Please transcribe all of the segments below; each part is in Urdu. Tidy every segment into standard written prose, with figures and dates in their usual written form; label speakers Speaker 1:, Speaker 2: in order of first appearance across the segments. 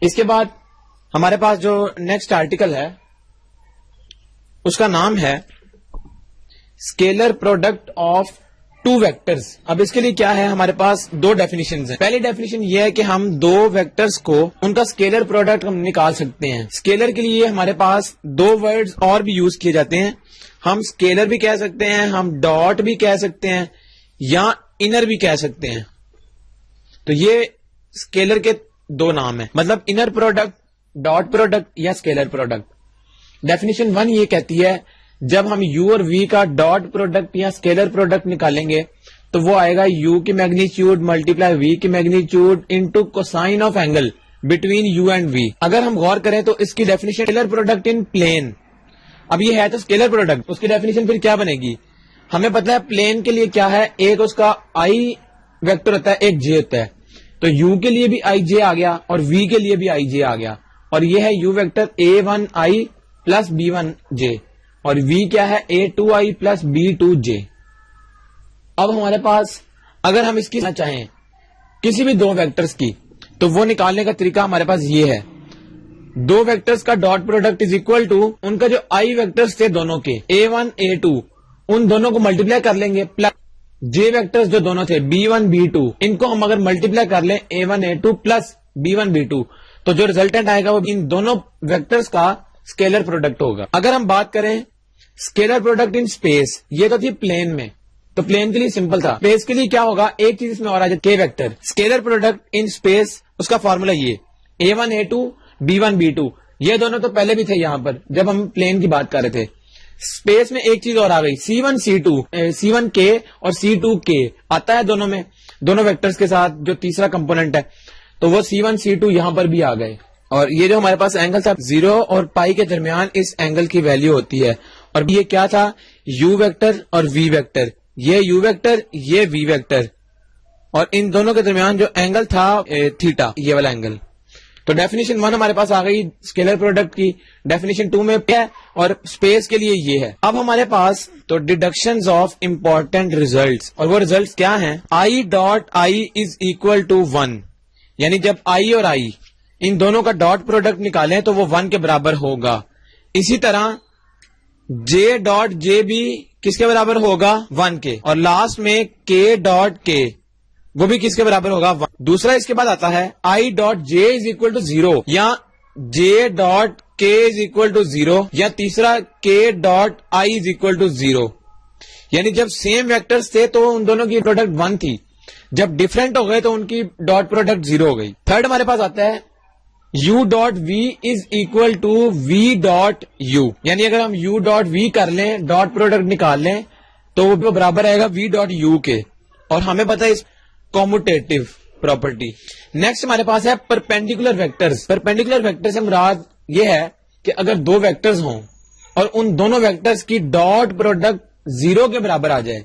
Speaker 1: اس کے بعد ہمارے پاس جو نیکسٹ آرٹیکل ہے اس کا نام ہے scalar product of two vectors. اب اس کے لیے کیا ہے, ہمارے پاس دو ڈیفینیشنز ہیں. پہلی ڈیفینیشن یہ ہے کہ ہم دو ویکٹرز کو ان کا اسکیلر پروڈکٹ ہم نکال سکتے ہیں. اسکیلر کے لیے ہمارے پاس دو ورڈز اور بھی یوز کیے جاتے ہیں. ہم اسکیلر بھی کہہ سکتے ہیں, ہم ڈاٹ بھی کہہ سکتے ہیں, یا انر بھی کہہ سکتے ہیں. تو یہ اسکیلر کے دو نام ہیں, مطلب انر پروڈکٹ, ڈاٹ پروڈکٹ یا اسکیلر پروڈکٹ. ڈیفینیشن 1 یہ کہتی ہے جب ہم یو اور وی کا ڈاٹ پروڈکٹ یا اسکیلر پروڈکٹ نکالیں گے تو وہ آئے گا یو کی میگنیچیوڈ ملٹیپلائی وی کی magnitude into cosine of angle between u and v. اگر ہم غور کریں تو اس کی definition scalar product in plane. اب یہ ہے تو اسکیلر پروڈکٹ, اس کی ڈیفینیشن پھر کیا بنے گی, ہمیں پتا ہے پلین کے لیے کیا ہے, ایک اس کا آئی ویکٹر ہوتا ہے, ایک جے ہوتا ہے. تو یو کے لیے بھی آئی جے آ گیا اور وی کے لیے بھی آئی جے آ گیا, اور یہ ہے you vector A1 I plus B1 جے, اور وی کیا ہے A2 آئی پلس B2 جے. اب ہمارے پاس اگر ہم اس کی چاہیں کسی بھی دو ویکٹرز کی تو وہ نکالنے کا طریقہ ہمارے پاس یہ ہے, دو ویکٹرز کا dot product is equal to ان کا جو آئی ویکٹرز تھے دونوں کے A1 A2 ان دونوں کو ملٹیپلائی کر لیں گے پلس جے ویکٹرز جو دونوں تھے B1 B2 ان کو ہم اگر ملٹیپلائی کر لیں A1 A2 plus B1 B2 تو جو ریزلٹنٹ آئے گا وہ ان دونوں ویکٹرز کا اسکیلر پروڈکٹ ہوگا. اگر ہم بات کریں اسکیلر پروڈکٹ ان اسپیس, یہ تو تھی پلین میں, تو پلین کے لیے سمپل تھا. اسپیس کے لیے کیا ہوگا, ایک چیز اس میں اور آ جائے کے vector. Scalar product in space اس کا فارمولا یہ A1 A2 B1 B2, یہ دونوں تو پہلے بھی تھے یہاں پر جب ہم پلین کی بات کر رہے تھے. اسپیس میں ایک چیز اور آ گئی, C1 C2 C1 K اور C2 K آتا ہے دونوں میں, دونوں ویکٹرز کے ساتھ جو تیسرا کمپوننٹ ہے, تو وہ C1 C2 یہاں پر بھی آ گئے. اور یہ جو ہمارے پاس اینگل تھا 0 اور پائی کے درمیان اس اینگل کی ویلیو ہوتی ہے, اور یہ کیا تھا یو ویکٹر اور وی ویکٹر, یہ یو ویکٹر یہ وی ویکٹر, اور ان دونوں کے درمیان جو اینگل تھا تھیٹا, یہ والا اینگل. تو ڈیفینیشن 1 ہمارے پاس آ گئی اسکیلر پروڈکٹ کی. ڈیفینیشن 2 میں کیا ہے, اور اسپیس کے لیے یہ ہے. اب ہمارے پاس تو ڈیڈکشنز آف امپورٹنٹ ریزلٹس, اور وہ ریزلٹس کیا ہیں, I dot I is equal to 1, یعنی جب آئی اور آئی ان دونوں کا ڈاٹ پروڈکٹ نکالیں تو وہ 1 کے برابر ہوگا. اسی طرح جے ڈاٹ جے بھی کس کے برابر ہوگا, 1 کے, اور لاسٹ میں کے ڈاٹ کے وہ بھی کس کے برابر ہوگا, 1. دوسرا اس کے بعد آتا ہے I dot J is equal to 0 یا جے ڈاٹ کے از اکول ٹو 0, یا تیسرا k dot I is equal to 0, یعنی جب سیم ویکٹرز تھے تو ان دونوں کی پروڈکٹ 1 تھی, جب ڈفرینٹ ہو گئے تو ان کی ڈاٹ پروڈکٹ 0 ہو گئی. تھرڈ ہمارے پاس آتا ہے u dot we is equal to we dot u, یعنی اگر ہم یو ڈاٹ وی کر لیں ڈاٹ پروڈکٹ نکال لیں تو وہ برابر آئے گا وی ڈاٹ یو کے, اور ہمیں پتا ہے کاموٹیٹو پراپرٹی. نیکسٹ ہمارے پاس ہے پرپینڈیکولر ویکٹرز. پرپینڈیکولر ویکٹر سے مراد یہ ہے کہ اگر دو ویکٹرز ہوں اور ان دونوں ویکٹرز کی ڈاٹ پروڈکٹ 0 کے برابر آ جائے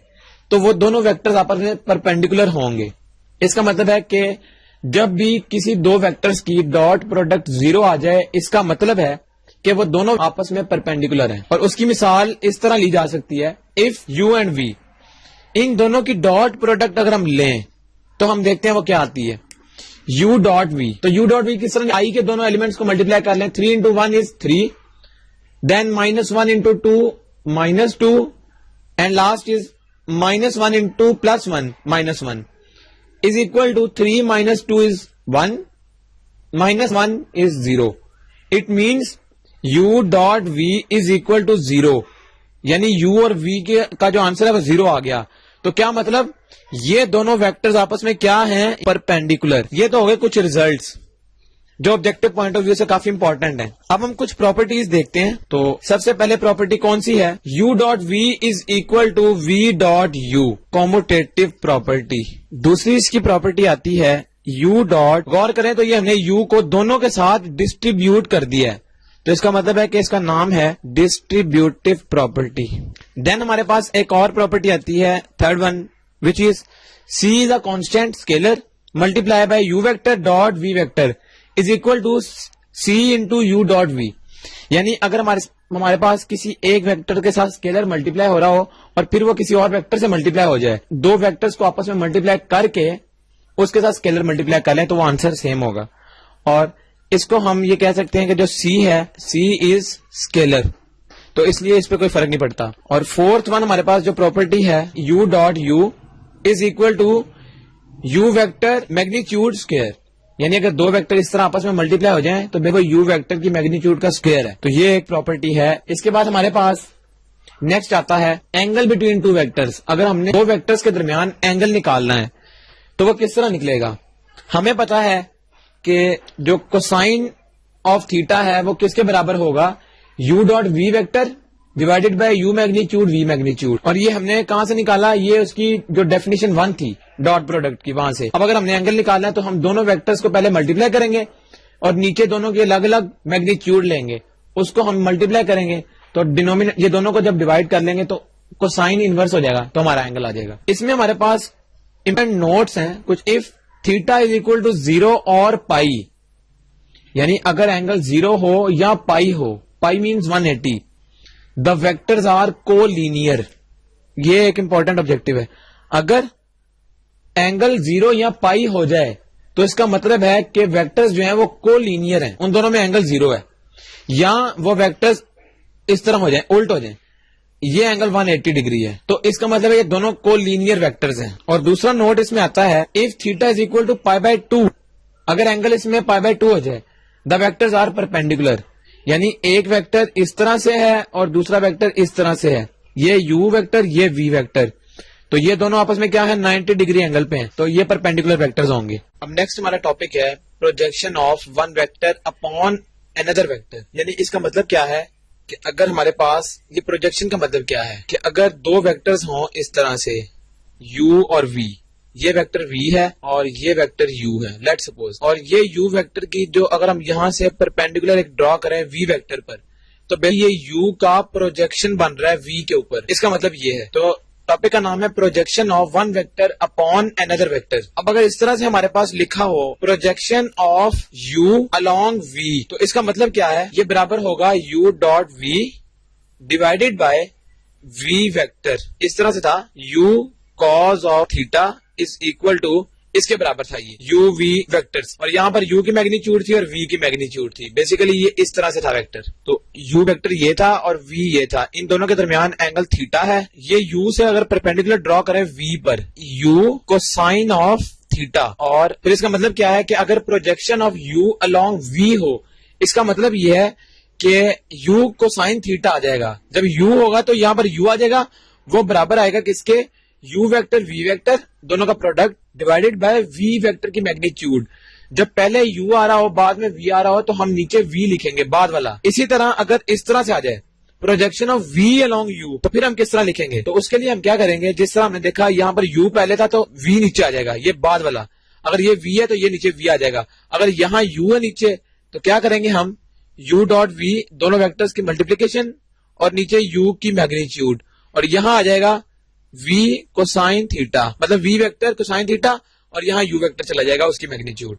Speaker 1: تو وہ دونوں ویکٹرز آپس میں پرپینڈیکولر ہوں گے. اس کا مطلب ہے کہ جب بھی کسی دو ویکٹرز کی ڈاٹ پروڈکٹ 0 آ جائے اس کا مطلب ہے کہ وہ دونوں آپس میں پرپینڈیکولر ہیں. اور اس کی مثال اس طرح لی جا سکتی ہے, اف یو اینڈ وی ان دونوں کی ڈاٹ پروڈکٹ اگر ہم لیں تو ہم دیکھتے ہیں وہ کیا آتی ہے, یو ڈاٹ وی. تو یو ڈاٹ وی کس طرح, آئی کے دونوں ایلیمنٹس کو ملٹیپلائی کر لیں, 3 into 1 is 3, then -1 into 2 -2, and last is -1 into +1 -1 is equal to 3 minus 2 is 1 minus 1 is 0. It means u dot v is equal to 0, یعنی u اور v کا جو آنسر ہے وہ 0 آ گیا. تو کیا مطلب, یہ دونوں ویکٹرز آپس میں کیا ہیں, پرپینڈیکولر. یہ تو ہو گئے کچھ ریزلٹس جو آبجیکٹو پوائنٹ آف ویو سے کافی امپورٹنٹ ہیں. اب ہم کچھ پراپرٹیز دیکھتے ہیں. تو سب سے پہلے پراپرٹی کون سی ہے, u dot we is equal to we dot U, commutative property. دوسری اس کی پراپرٹی آتی ہے u ڈاٹ, غور کریں تو یہ ہم نے u کو دونوں کے ساتھ ڈسٹریبیوٹ کر دیا ہے, تو اس کا مطلب ہے کہ اس کا نام ہے ڈسٹریبیوٹیو پراپرٹی. دین ہمارے پاس ایک اور پراپرٹی آتی ہے, third one, which is c is a constant scalar multiplied by u vector dot v vector is equal to c into u dot v. یعنی اگر ہمارے پاس کسی ایک ویکٹر کے ساتھ اسکیلر ملٹیپلائی ہو رہا ہو اور پھر وہ کسی اور ویکٹر سے ملٹیپلائی ہو جائے, دو ویکٹرز کو آپس میں ملٹیپلائی کر کے اس کے ساتھ اسکیلر ملٹیپلائی کر لیں تو وہ آنسر سیم ہوگا. اور اس کو ہم یہ کہہ سکتے ہیں کہ جو سی ہے سی از اسکیلر, تو اس لیے اس پہ کوئی فرق نہیں پڑتا. اور فورتھ ون ہمارے پاس جو پراپرٹی ہے u dot u is equal to u vector magnitude square, یعنی اگر دو ویکٹر اس طرح آپس میں ملٹی پلائی ہو جائیں تو دیکھو یو ویکٹر کی میگنیچیوڈ کا اسکوئر ہے, تو یہ ایک پراپرٹی ہے. اس کے بعد ہمارے پاس نیکسٹ آتا ہے اینگل بٹوین ٹو ویکٹرز. اگر ہم نے دو ویکٹرز کے درمیان اینگل نکالنا ہے تو وہ کس طرح نکلے گا؟ ہمیں پتا ہے کہ جو کوسائن آف تھیٹا ہے وہ کس کے برابر ہوگا, u dot v vector divided by u magnitude v magnitude. اور یہ ہم نے کہاں سے نکالا؟ یہ اس کی جو ڈیفینیشن 1 تھی ڈاٹ پروڈکٹ کی, وہاں سے. اب اگر ہم نے اینگل نکالنا ہے تو ہم دونوں ویکٹرز کو پہلے ملٹیپلائی کریں گے اور نیچے دونوں کے الگ الگ میگنیچیوڈ لیں گے, اس کو ہم ملٹیپلائی کریں گے تو یہ دونوں کو جب ڈیوائڈ کر لیں گے تو کوسائن انورس ہو جائے گا, تو ہمارا اینگل آ جائے گا. اس میں ہمارے پاس امپورٹنٹ نوٹس ہیں کچھ. If theta is equal to 0 اور پائی, یعنی اگر اینگل 0 ہو یا پائی ہو, pi means 180, the vectors are collinear. یہ ایک امپورٹنٹ آبجیکٹو ہے. اگر اینگل 0 یا پائی ہو جائے تو اس کا مطلب ہے کہ ویکٹرز جو ہیں وہ کو لینئر ہیں, ان دونوں میں اینگل 0 ہے, یا وہ ویکٹرز اس طرح ہو جائیں, الٹ ہو جائیں, یہ اینگل 180 ڈگری ہے, تو اس کا مطلب ہے یہ دونوں کو لینئر ویکٹرز ہیں. اور دوسرا نوٹ اس میں آتا ہے if theta is equal to pi by 2, اگر اینگل اس میں پائی بائی 2 ہو جائے, دا ویکٹرز آر پرپینڈیکولر, یعنی ایک ویکٹر اس طرح سے ہے اور دوسرا ویکٹر اس طرح سے ہے, یہ یو ویکٹر یہ وی ویکٹر, تو یہ دونوں آپس میں کیا ہے 90 ڈگری اینگل پہ ہیں, تو یہ پرپینڈیکولر ویکٹرز ہوں گے. اب نیکسٹ ہمارا ٹاپک ہے projection of one vector upon another vector. یعنی اس کا مطلب کیا ہے کہ اگر ہمارے پاس یہ پروجیکشن کا مطلب کیا ہے کہ اگر دو ویکٹرز ہوں اس طرح سے u اور v, یہ ویکٹر v ہے اور یہ ویکٹر u ہے لیٹ سپوز, اور یہ u ویکٹر کی جو اگر ہم یہاں سے پرپینڈیکولر ایک ڈرا کریں v ویکٹر پر, تو بھائی یہ u کا پروجیکشن بن رہا ہے v کے اوپر. اس کا مطلب یہ ہے, تو ٹاپک کا نام ہے projection of one vector upon another vector. اب اگر اس طرح سے ہمارے پاس لکھا ہو projection of u along v, تو اس کا مطلب کیا ہے, یہ برابر ہوگا u dot v divided by v vector. اس طرح سے تھا u cos of theta is equal to, اس کے برابر تھا یہ u v ویکٹرز, اور یہاں پر u کی میگنیچیوڈ تھی اور v کی میگنیچیوڈ تھی. بیسیکلی یہ اس طرح سے تھا ویکٹر, تو u ویکٹر یہ تھا اور v یہ تھا, ان دونوں کے درمیان اینگل تھیٹا ہے. یہ u سے اگر پرپینڈیکولر ڈرا کریں v per, u cosine of theta, اور پھر اس کا مطلب کیا ہے کہ اگر projection of u along v ہو, اس کا مطلب یہ ہے کہ u کوسائن تھیٹا آ جائے گا. جب u ہوگا تو یہاں پر u آ جائے گا, وہ برابر آئے گا کس کے, u ویکٹر v ویکٹر دونوں کا product divided by v vector کی میگنیچیوڈ. جب پہلے u آ رہا ہو بعد میں v آ رہا ہو تو ہم نیچے v لکھیں گے بعد والا. اسی طرح اگر اس طرح سے آ جائے projection of v along u, تو پھر ہم کس طرح لکھیں گے, تو اس کے لیے ہم کیا کریں گے, جس طرح ہم نے دیکھا یہاں پر u پہلے تھا تو v نیچے آ جائے گا, یہ بعد والا. اگر یہ v ہے تو یہ نیچے v آ جائے گا. اگر یہاں u ہے نیچے تو کیا کریں گے ہم, u ڈاٹ v دونوں ویکٹرز کی ملٹیپلیکیشن اور نیچے u کی میگنیچیوڈ, اور یہاں آ جائے گا v کوسائن تھیٹا, مطلب v ویکٹر کوسائن تھیٹا, اور یہاں u ویکٹر چلا جائے گا اس کی میگنیچیوڈ.